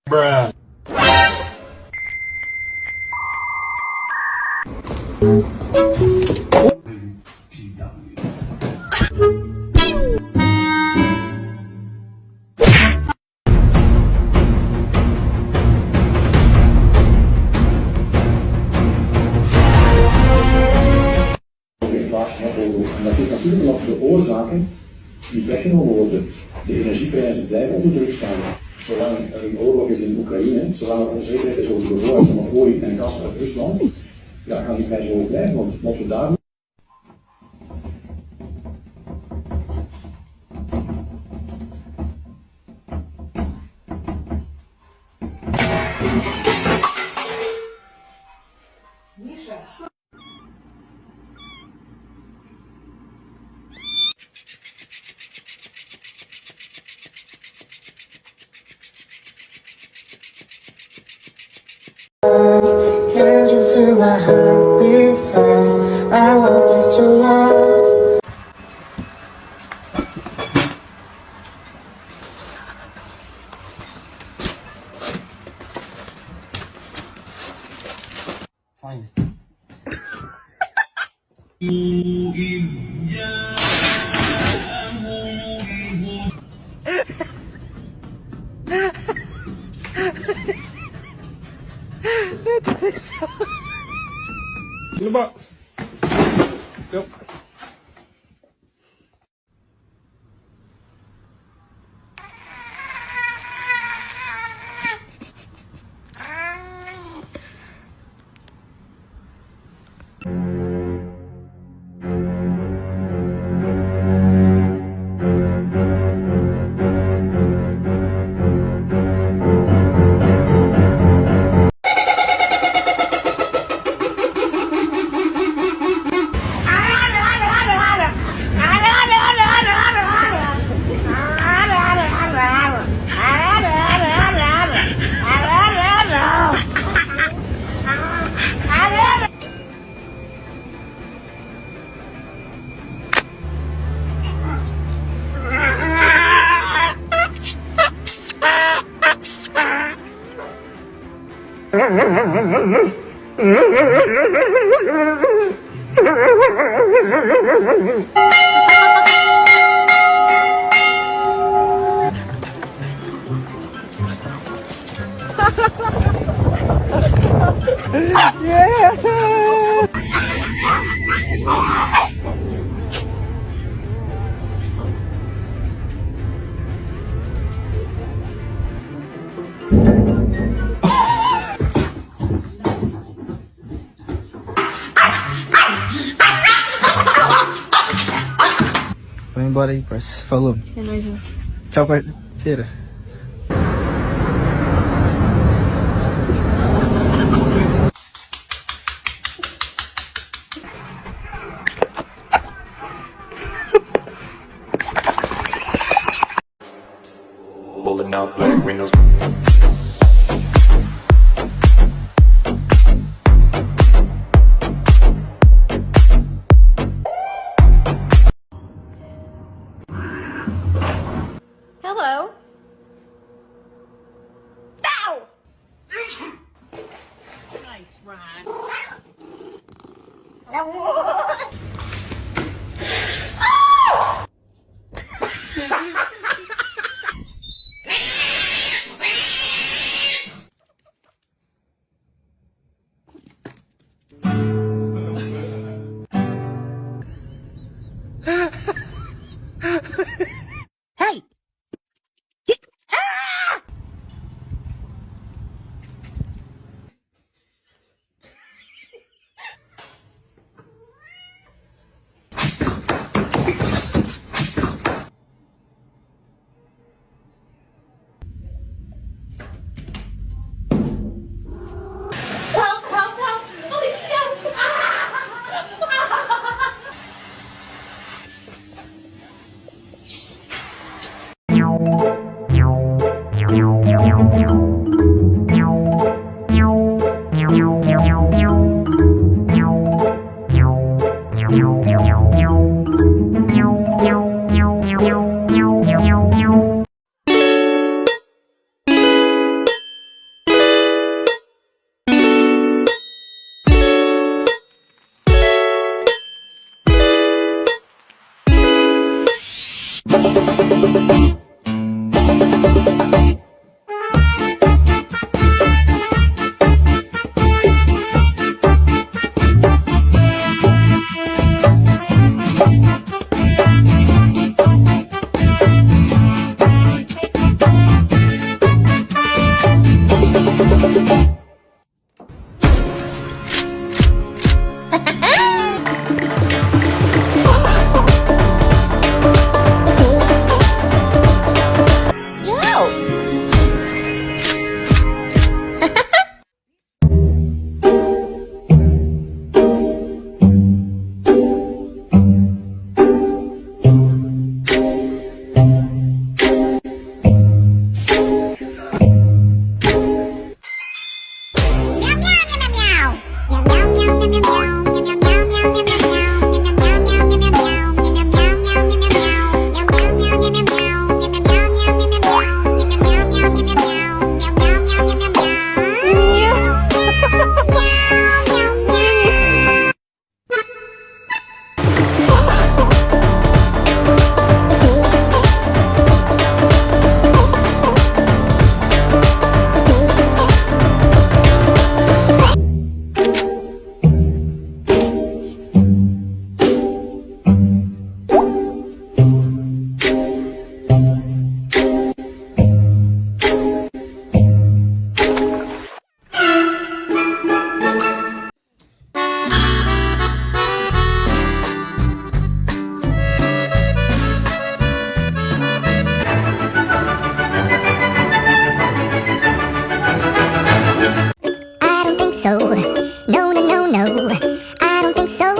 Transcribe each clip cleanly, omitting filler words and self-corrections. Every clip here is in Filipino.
Bruh. En dat is natuurlijk omdat de oorzaken niet weggenomen worden. De energieprijzen blijven onder druk staan. Zolang er een oorlog is in Oekraïne, zolang er onzekerheid is over de voorraad van olie en gas uit Rusland, ja, gaan die prijzen ook blijven. Want wat we daar Can't you feel my heart beat fast? I want just to last. Find it. In the box. Yep. Bora aí, parça. Falou. É nóis, né? Tchau, parceira. Rolling out black windows. Hello. Ow! Nice, Ron. so. No, no, no, no. I don't think so.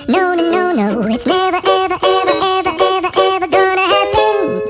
No, no, no, no. It's never, ever, ever, ever, ever, ever gonna happen.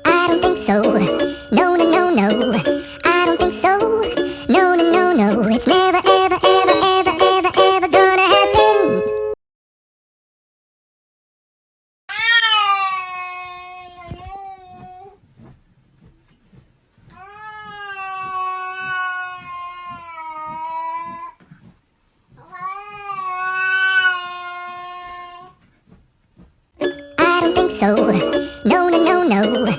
I don't think so. No, no, no, no. I don't think so. No, no, no, no. It's never, ever, ever, ever, ever, ever gonna happen. I don't think so. No, no, no, no.